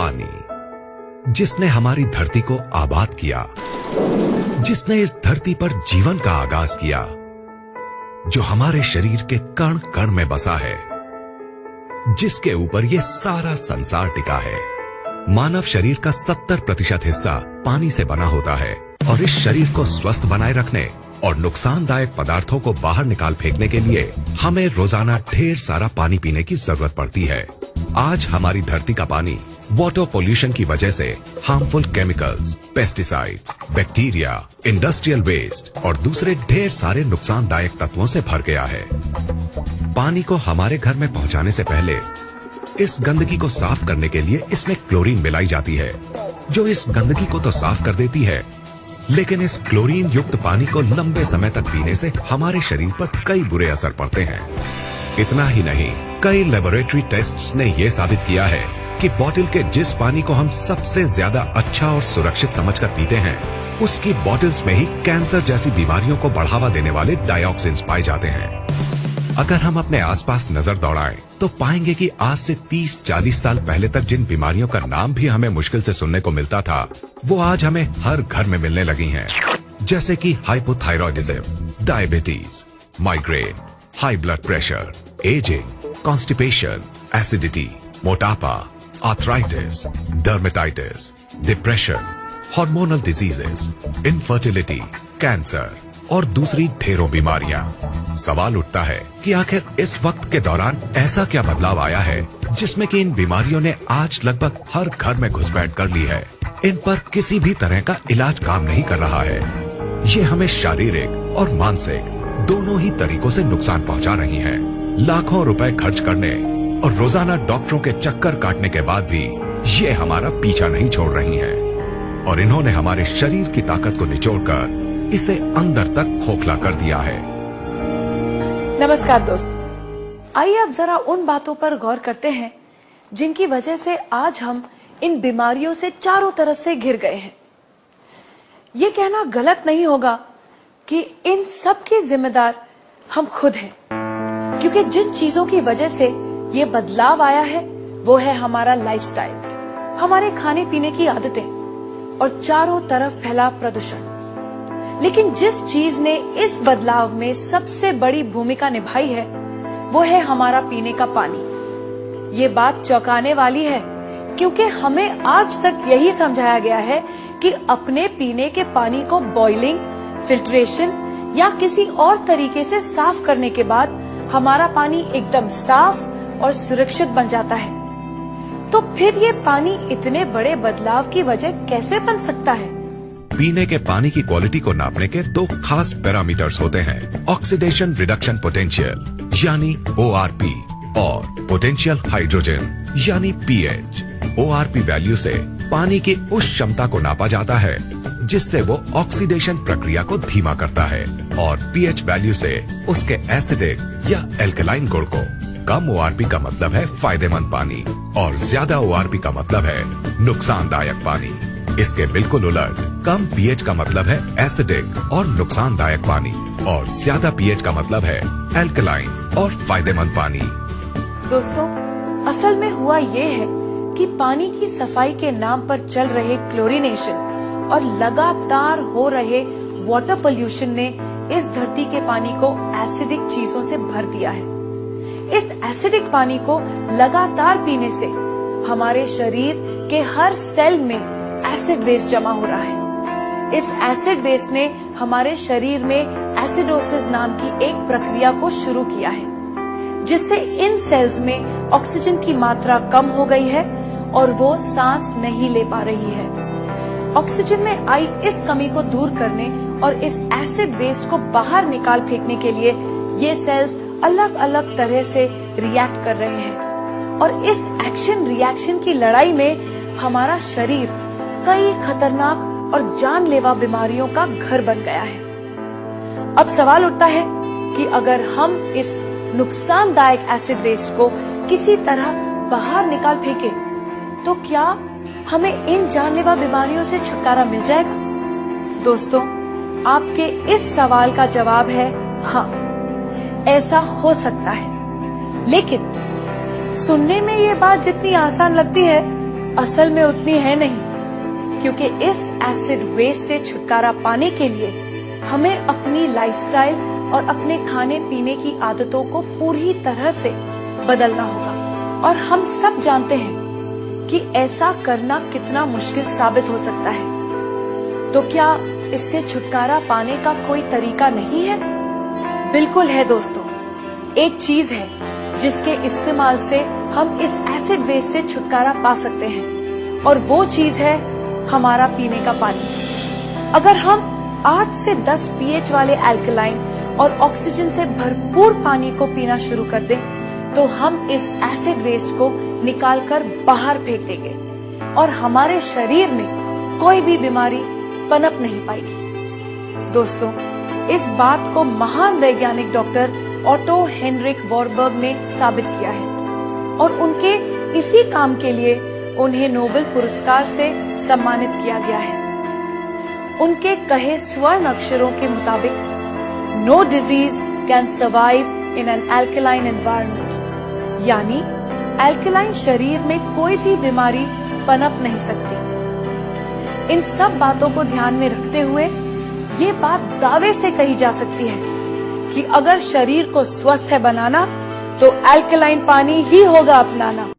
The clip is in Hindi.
पानी, जिसने हमारी धरती को आबाद किया, जिसने इस धरती पर जीवन का आगाज किया, जो हमारे शरीर के कण कण में बसा है, जिसके ऊपर ये सारा संसार टिका है। मानव शरीर का 70% हिस्सा पानी से बना होता है और इस शरीर को स्वस्थ बनाए रखने और नुकसानदायक पदार्थों को बाहर निकाल फेंकने के लिए हमें रोजाना ढेर सारा पानी पीने की जरूरत पड़ती है। आज हमारी धरती का पानी वाटर पोल्यूशन की वजह से harmful chemicals, pesticides, bacteria, industrial waste और दूसरे ढेर सारे नुकसानदायक तत्वों से भर गया है। पानी को हमारे घर में पहुंचाने से पहले इस गंदगी को साफ करने के लिए इसमें क्लोरीन मिलाई जाती है, जो इस गंदगी को तो साफ कर देती है, लेकिन इस क्लोरीन युक्त पानी को लंबे समय तक पीने से हमारे शरीर पर कई बुरे असर पड़ते हैं। इतना ही नहीं, कई लेबोरेटरी टेस्ट्स ने यह साबित किया है कि बोतल के जिस पानी को हम सबसे ज्यादा अच्छा और सुरक्षित समझकर पीते हैं, उसकी बोतल्स में ही कैंसर जैसी बीमारियों को बढ़ावा देने वाले डाइऑक्सिन्स पाए जाते हैं। अगर हम अपने आसपास नजर दौड़ाएं तो पाएंगे कि आज से 30-40 साल पहले तक जिन बीमारियों का नाम भी हमें मुश्किल से सुनने को मिलता था, वो आज हमें हर घर में मिलने लगी हैं। जैसे कि hypothyroidism, diabetes, migraine, high blood pressure, ageing, constipation, acidity, मोटापा, arthritis, dermatitis, depression, hormonal diseases, infertility, cancer और दूसरी ढेरों बीमारियां। सवाल उठता है कि आखिर इस वक्त के दौरान ऐसा क्या बदलाव आया है जिसमें कि इन बीमारियों ने आज लगभग हर घर में घुसपैठ कर ली है। इन पर किसी भी तरह का इलाज काम नहीं कर रहा है। ये हमें शारीरिक और मानसिक दोनों ही तरीकों से नुकसान पहुंचा रही हैं। लाखों रुपए खर्च करने और रोजाना डॉक्टरों के चक्कर काटने के बाद भी ये हमारा पीछा नहीं छोड़ रही हैं और इन्होंने हमारे शरीर की ताकत को निचोड़कर इसे अंदर तक खोखला कर दिया है। नमस्कार दोस्त, आइए अब जरा उन बातों पर गौर करते हैं जिनकी वजह से आज हम इन बीमारियों से चारों तरफ से घिर गए हैं। ये कहना गलत नहीं होगा कि इन सब के जिम्मेदार हम खुद हैं, क्योंकि जिन चीजों की वजह से ये बदलाव आया है वो है हमारा लाइफस्टाइल, हमारे खाने पीने की आदतें और चारों तरफ फैला प्रदूषण। लेकिन जिस चीज ने इस बदलाव में सबसे बड़ी भूमिका निभाई है वो है हमारा पीने का पानी। ये बात चौंकाने वाली है, क्योंकि हमें आज तक यही समझाया गया है कि अपने पीने के पानी को बॉइलिंग, फिल्ट्रेशन या किसी और तरीके से साफ करने के बाद हमारा पानी एकदम साफ और सुरक्षित बन जाता है। तो फिर ये पानी इतने बड़े बदलाव की वजह कैसे बन सकता है? पीने के पानी की क्वालिटी को नापने के दो खास पैरामीटर्स होते हैं, ऑक्सीडेशन रिडक्शन पोटेंशियल यानी ORP और पोटेंशियल हाइड्रोजन यानी pH। ORP वैल्यू से पानी की उस क्षमता को नापा जाता है जिससे वो ऑक्सीडेशन प्रक्रिया को धीमा करता है, और pH वैल्यू से उसके एसिडिक या एल्कलाइन गुण को। कम ORP का मतलब है फायदेमंद पानी और ज्यादा ORP का मतलब है नुकसानदायक पानी। इसके बिल्कुल उलट, कम pH का मतलब है एसिडिक और नुकसानदायक पानी और ज्यादा pH का मतलब है एल्कलाइन और फायदेमंद पानी। दोस्तों, असल में हुआ ये है कि पानी की सफाई के नाम पर चल रहे क्लोरीनेशन और लगातार हो रहे वाटर पोल्यूशन ने इस धरती के पानी को एसिडिक चीजों से भर दिया है। इस एसिडिक पानी को लगातार पीने से हमारे शरीर के हर सेल में एसिड वेस्ट जमा हो रहा है। इस एसिड वेस्ट ने हमारे शरीर में एसिडोसिस नाम की एक प्रक्रिया को शुरू किया है, जिससे इन सेल्स में ऑक्सीजन की मात्रा कम हो गई है और वो सांस नहीं ले पा रही है। ऑक्सीजन में आई इस कमी को दूर करने और इस एसिड वेस्ट को बाहर निकाल फेंकने के लिए ये सेल्स अलग अलग तरह से रिएक्ट कर रहे हैं, और इस एक्शन रिएक्शन की लड़ाई में हमारा शरीर कई खतरनाक और जानलेवा बीमारियों का घर बन गया है। अब सवाल उठता है कि अगर हम इस नुकसानदायक एसिड वेस्ट को किसी तरह बाहर निकाल फेंके तो क्या हमें इन जानलेवा बीमारियों से छुटकारा मिल जाएगा? दोस्तों, आपके इस सवाल का जवाब है हाँ, ऐसा हो सकता है। लेकिन सुनने में ये बात जितनी आसान लगती है असल में उतनी है नहीं, क्योंकि इस एसिड वेस्ट से छुटकारा पाने के लिए हमें अपनी लाइफस्टाइल और अपने खाने पीने की आदतों को पूरी तरह से बदलना होगा। और हम सब जानते हैं कि ऐसा करना कितना मुश्किल साबित हो सकता है। तो क्या इससे छुटकारा पाने का कोई तरीका नहीं है? बिल्कुल है दोस्तों। एक चीज है जिसके इस्तेमाल से हम इस एसिड वेस्ट से छुटकारा पा सकते हैं, और वो चीज है हमारा पीने का पानी। अगर हम 8 से 10 pH वाले अल्कलाइन और ऑक्सीजन से भरपूर पानी को पीना शुरू कर दें, तो हम इस एसिड वेस्ट को निकालकर बाहर फेंक देंगे और हमारे शरीर में कोई भी बीमारी पनप नहीं पाएगी। दोस्तों, इस बात को महान वैज्ञानिक डॉक्टर ऑटो हेनरिक वॉरबर्ग ने साबित किया है, और उनके इसी काम के लिए उन्हें नोबेल पुरस्कार से सम्मानित किया गया है। उनके कहे स्वर्ण अक्षरों के मुताबिक, no disease can survive in an alkaline environment, यानी अल्कलाइन शरीर में कोई भी बीमारी पनप नहीं सकती। इन सब बातों को ध्यान में रखते हुए ये बात दावे से कही जा सकती है कि अगर शरीर को स्वस्थ है बनाना, तो अल्कलाइन पानी ही होगा अपनाना।